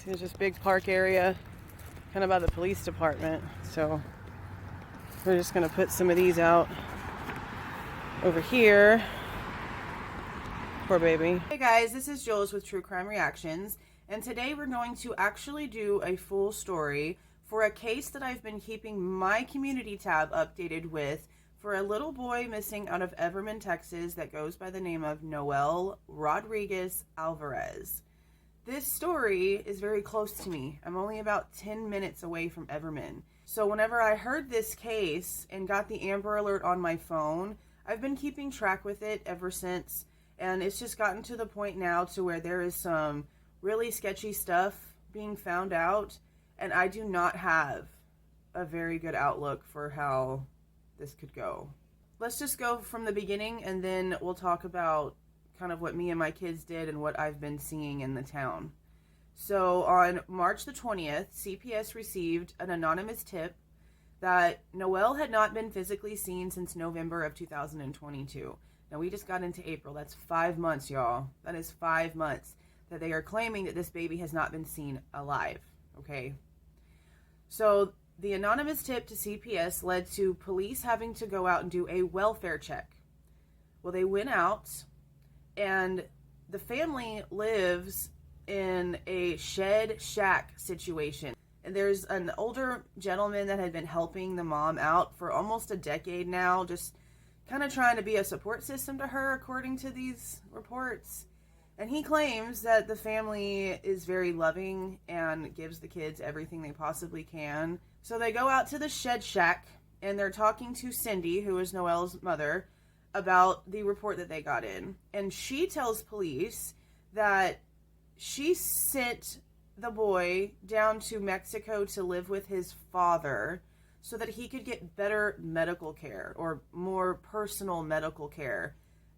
There's this big park area kind of by the police department. So we're just going to put some of these out over here. Poor baby. Hey guys, this is Jules with True Crime Reactions, and today we're going to actually do a full story for a case that I've been keeping my community tab updated with for a little boy missing out of Everman, Texas that goes by the name of Noel Rodriguez Alvarez. This story is very close to me. I'm only about 10 minutes away from Everman. So whenever I heard this case and got the Amber Alert on my phone, I've been keeping track with it ever since. And it's just gotten to the point now to where there is some really sketchy stuff being found out. And I do not have a very good outlook for how this could go. Let's just go from the beginning, and then we'll talk about kind of what me and my kids did and what I've been seeing in the town. So on March the 20th, CPS received an anonymous tip that Noel had not been physically seen since November of 2022. Now we just got into April. That's 5 months, y'all. That is 5 months that they are claiming that this baby has not been seen alive. Okay. So the anonymous tip to CPS led to police having to go out and do a welfare check. Well, they went out, and the family lives in a shed shack situation. And there's an older gentleman that had been helping the mom out for almost a decade now, just kind of trying to be a support system to her, according to these reports. And he claims that the family is very loving and gives the kids everything they possibly can. So they go out to the shed shack, and they're talking to Cindy, who is Noel's mother, about the report that they got in. And she tells police that she sent the boy down to Mexico to live with his father so that he could get better medical care, or more personal medical care.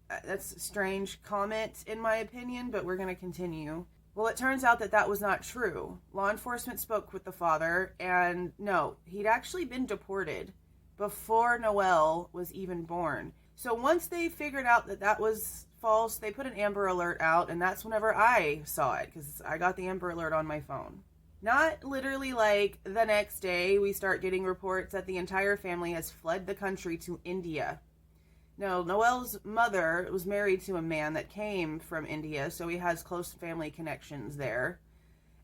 That's a strange comment in my opinion, but we're going to continue. Well, it turns out that that was not true. Law enforcement spoke with the father, and no, he'd actually been deported before Noel was even born. So once they figured out that that was false, they put an Amber Alert out, and that's whenever I saw it, because I got the Amber Alert on my phone. Not literally like the next day we start getting reports that the entire family has fled the country to India. No, Noel's mother was married to a man that came from India, so he has close family connections there.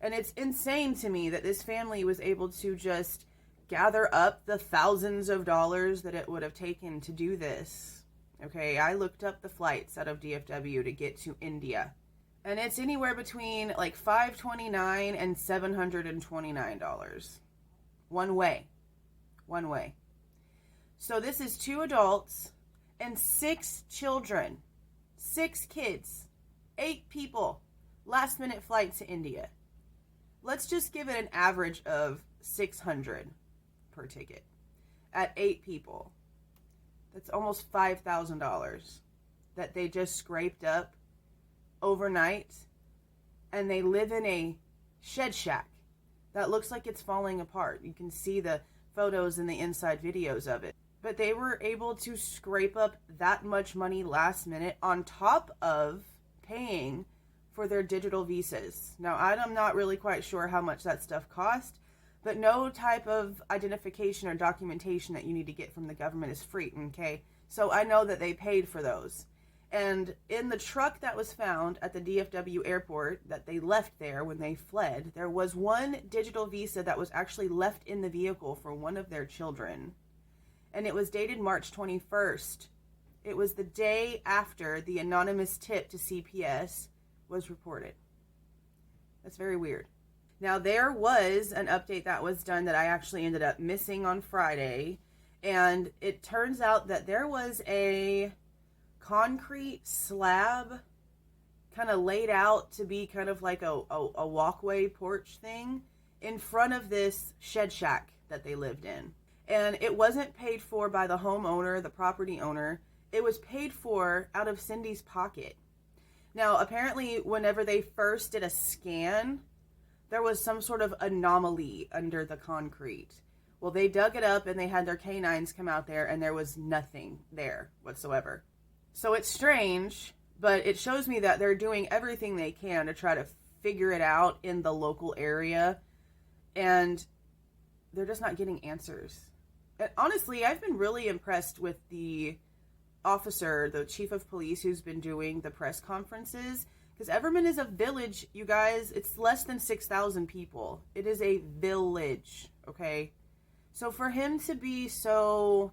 And it's insane to me that this family was able to just gather up the thousands of dollars that it would have taken to do this. Okay, I looked up the flights out of DFW to get to India, and it's anywhere between like $529 and $729. One way. So this is 2 adults and 6 children, 6 kids, 8 people, last minute flight to India. Let's just give it an average of $600 per ticket at 8 people. That's almost $5,000 that they just scraped up overnight, and they live in a shed shack that looks like it's falling apart. You can see the photos and the inside videos of it. But they were able to scrape up that much money last minute on top of paying for their digital visas. Now, I'm not really quite sure how much that stuff cost, but no type of identification or documentation that you need to get from the government is free, okay? So I know that they paid for those. And in the truck that was found at the DFW airport that they left there when they fled, there was one digital visa that was actually left in the vehicle for one of their children. And it was dated March 21st. It was the day after the anonymous tip to CPS was reported. That's very weird. Now, there was an update that was done that I actually ended up missing on Friday, and it turns out that there was a concrete slab kind of laid out to be kind of like a walkway porch thing in front of this shed shack that they lived in. And it wasn't paid for by the homeowner, the property owner. It was paid for out of Cindy's pocket. Now, apparently, whenever they first did a scan, there was some sort of anomaly under the concrete. Well, they dug it up and they had their canines come out there, and there was nothing there whatsoever. So it's strange, but it shows me that they're doing everything they can to try to figure it out in the local area, and they're just not getting answers. And honestly, I've been really impressed with the officer, the chief of police, who's been doing the press conferences, because Everman is a village, you guys. It's less than 6,000 people. It is a village, okay? So for him to be so,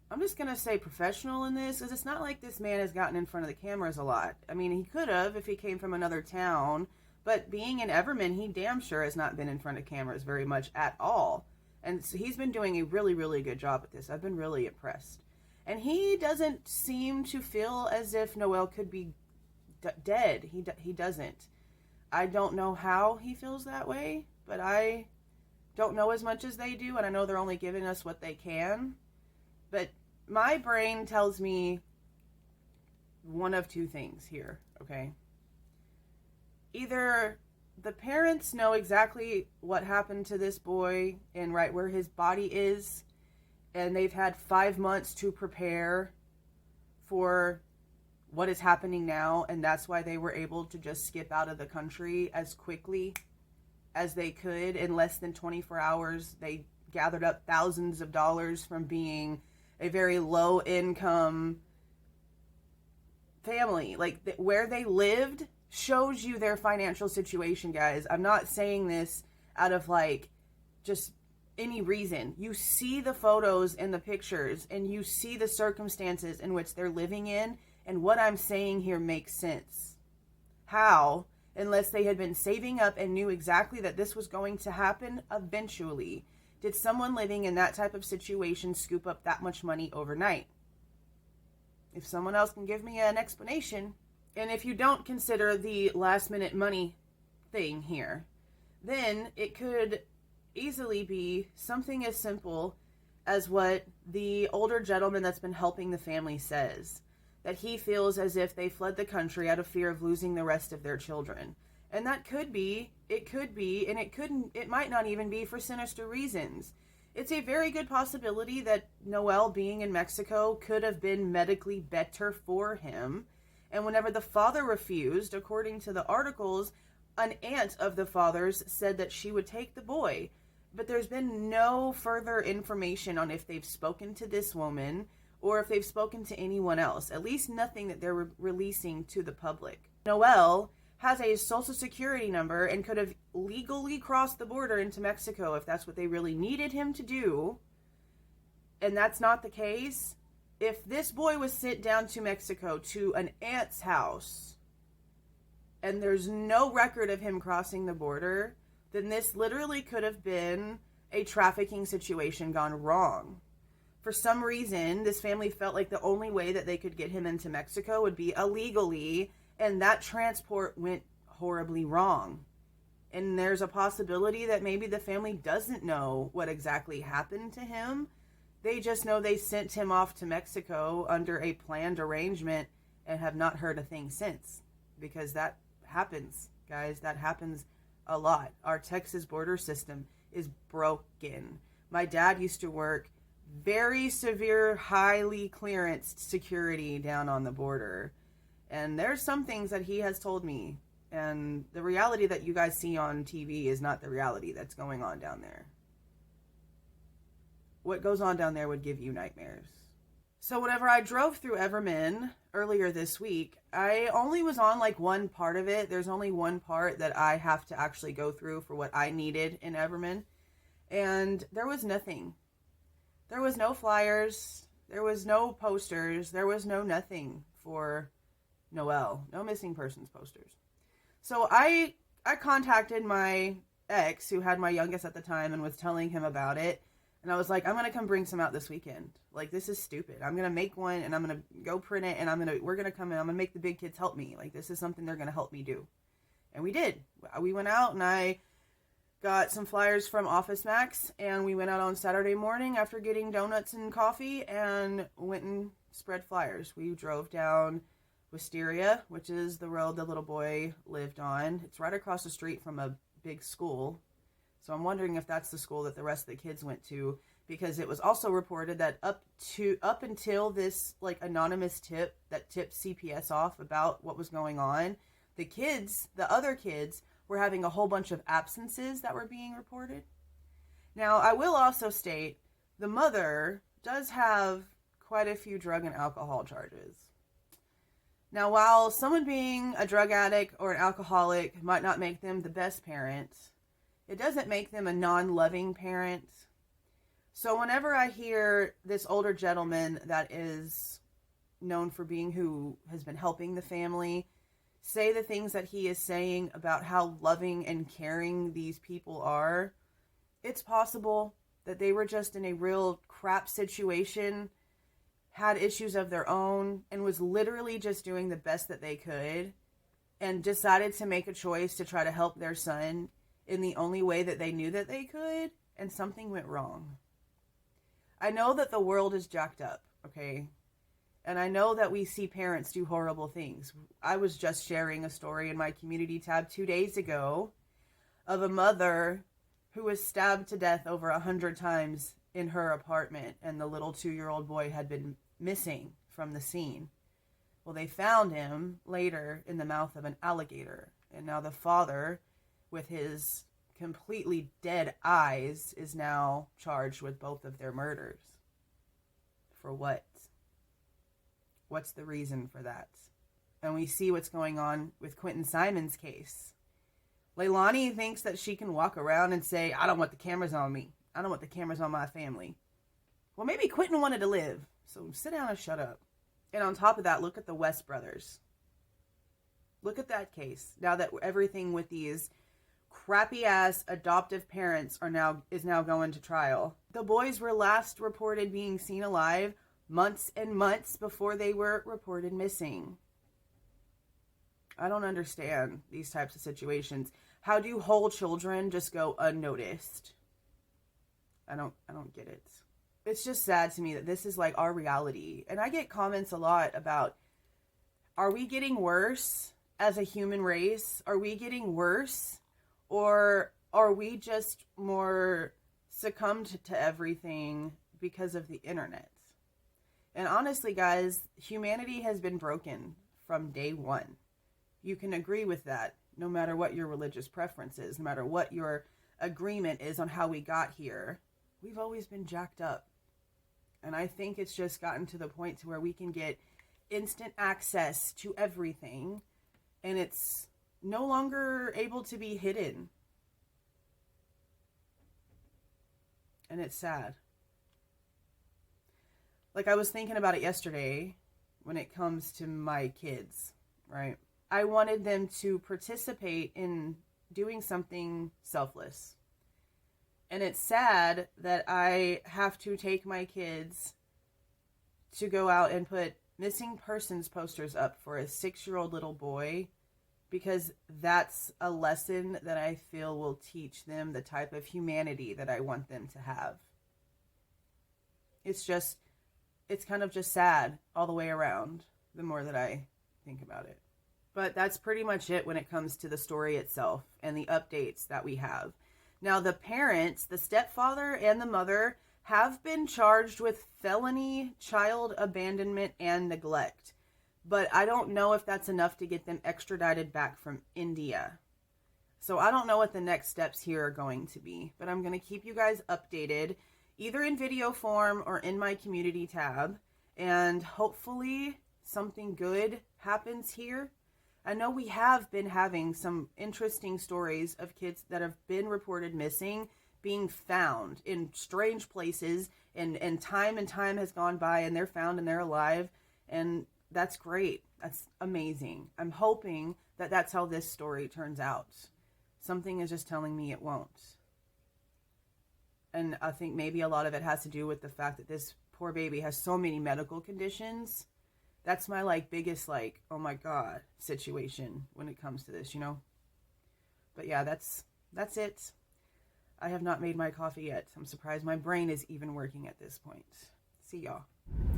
I'm just going to say professional in this, because it's not like this man has gotten in front of the cameras a lot. I mean, he could have if he came from another town, but being in Everman, he damn sure has not been in front of cameras very much at all. And so he's been doing a really, really good job at this. I've been really impressed. And he doesn't seem to feel as if Noel could be dead. He doesn't. I don't know how he feels that way, but I don't know as much as they do, and I know they're only giving us what they can. But my brain tells me one of two things here, okay? Either the parents know exactly what happened to this boy and right where his body is, and they've had 5 months to prepare for what is happening now, and that's why they were able to just skip out of the country as quickly as they could. In less than 24 hours, they gathered up thousands of dollars from being a very low income family. Like, where they lived shows you their financial situation, guys. I'm not saying this out of like just any reason. You see the photos and the pictures, and you see the circumstances in which they're living in, and what I'm saying here makes sense. How, unless they had been saving up and knew exactly that this was going to happen eventually, did someone living in that type of situation scoop up that much money overnight? If someone else can give me an explanation, and if you don't consider the last minute money thing here, then it could easily be something as simple as what the older gentleman that's been helping the family says, that he feels as if they fled the country out of fear of losing the rest of their children. And that could be, and it might not even be for sinister reasons. It's a very good possibility that Noel being in Mexico could have been medically better for him. And whenever the father refused, according to the articles, an aunt of the father's said that she would take the boy. But there's been no further information on if they've spoken to this woman or if they've spoken to anyone else. At least nothing that they're releasing to the public. Noel has a social security number and could have legally crossed the border into Mexico if that's what they really needed him to do. And that's not the case. If this boy was sent down to Mexico to an aunt's house and there's no record of him crossing the border, then this literally could have been a trafficking situation gone wrong. For some reason, this family felt like the only way that they could get him into Mexico would be illegally, and that transport went horribly wrong. And there's a possibility that maybe the family doesn't know what exactly happened to him. They just know they sent him off to Mexico under a planned arrangement and have not heard a thing since. Because that happens, guys. That happens a lot. Our Texas border system is broken. My dad used to work very severe, highly clearanced security down on the border. And there's some things that he has told me. And the reality that you guys see on TV is not the reality that's going on down there. What goes on down there would give you nightmares. So whenever I drove through Everman earlier this week, I only was on like one part of it. There's only one part that I have to actually go through for what I needed in Everman. And there was nothing. There was no flyers. There was no posters. There was no nothing for Noel. No missing persons posters. So I contacted my ex, who had my youngest at the time, and was telling him about it. And I was like, I'm going to come bring some out this weekend. Like, this is stupid. I'm going to make one, and I'm going to go print it, and we're going to come in. I'm going to make the big kids help me. Like, this is something they're going to help me do. And we did. We went out, and I got some flyers from Office Max, and we went out on Saturday morning after getting donuts and coffee, and went and spread flyers. We drove down Wisteria, which is the road the little boy lived on. It's right across the street from a big school. So I'm wondering if that's the school that the rest of the kids went to, because it was also reported that up until this like anonymous tip that tipped CPS off about what was going on, The kids, the other kids, were having a whole bunch of absences that were being reported. Now, I will also state the mother does have quite a few drug and alcohol charges. Now, while someone being a drug addict or an alcoholic might not make them the best parent, it doesn't make them a non-loving parent. So whenever I hear this older gentleman that is known for being who has been helping the family say the things that he is saying about how loving and caring these people are, it's possible that they were just in a real crap situation, had issues of their own, and was literally just doing the best that they could, and decided to make a choice to try to help their son in the only way that they knew that they could, and something went wrong. I know that the world is jacked up, okay? And I know that we see parents do horrible things. I was just sharing a story in my community tab 2 days ago of a mother who was stabbed to death over 100 times in her apartment, and the little 2-year-old boy had been missing from the scene. Well, they found him later in the mouth of an alligator, and now the father, with his completely dead eyes, is now charged with both of their murders. For what? What's the reason for that? And we see what's going on with Quentin Simon's case. Leilani thinks that she can walk around and say, I don't want the cameras on me. I don't want the cameras on my family. Well, maybe Quentin wanted to live, so sit down and shut up. And on top of that, look at the West brothers. Look at that case. Now that everything with these crappy-ass adoptive parents is now going to trial. The boys were last reported being seen alive months and months before they were reported missing. I don't understand these types of situations. How do whole children just go unnoticed? I don't get it. It's just sad to me that this is like our reality. And I get comments a lot about, are we getting worse as a human race? Are we getting worse? Or are we just more succumbed to everything because of the internet? And honestly, guys, humanity has been broken from day one. You can agree with that, no matter what your religious preference is, no matter what your agreement is on how we got here. We've always been jacked up. And I think it's just gotten to the point to where we can get instant access to everything, and it's no longer able to be hidden. And it's sad. Like, I was thinking about it yesterday when it comes to my kids, right? I wanted them to participate in doing something selfless. And it's sad that I have to take my kids to go out and put missing persons posters up for a 6-year-old little boy, because that's a lesson that I feel will teach them the type of humanity that I want them to have. It's kind of just sad all the way around, the more that I think about it. But that's pretty much it when it comes to the story itself and the updates that we have. Now, the parents, the stepfather and the mother, have been charged with felony child abandonment and neglect. But I don't know if that's enough to get them extradited back from India. So I don't know what the next steps here are going to be. But I'm going to keep you guys updated, either in video form or in my community tab. And hopefully something good happens here. I know we have been having some interesting stories of kids that have been reported missing, being found in strange places, and time has gone by and they're found and they're alive, and that's great. That's amazing. I'm hoping that that's how this story turns out. Something is just telling me it won't. And I think maybe a lot of it has to do with the fact that this poor baby has so many medical conditions. That's my biggest oh my God situation when it comes to this, you know. But yeah, that's it. I have not made my coffee yet. I'm surprised my brain is even working at this point. See y'all.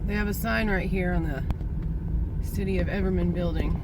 They have a sign right here on the City of Everman building.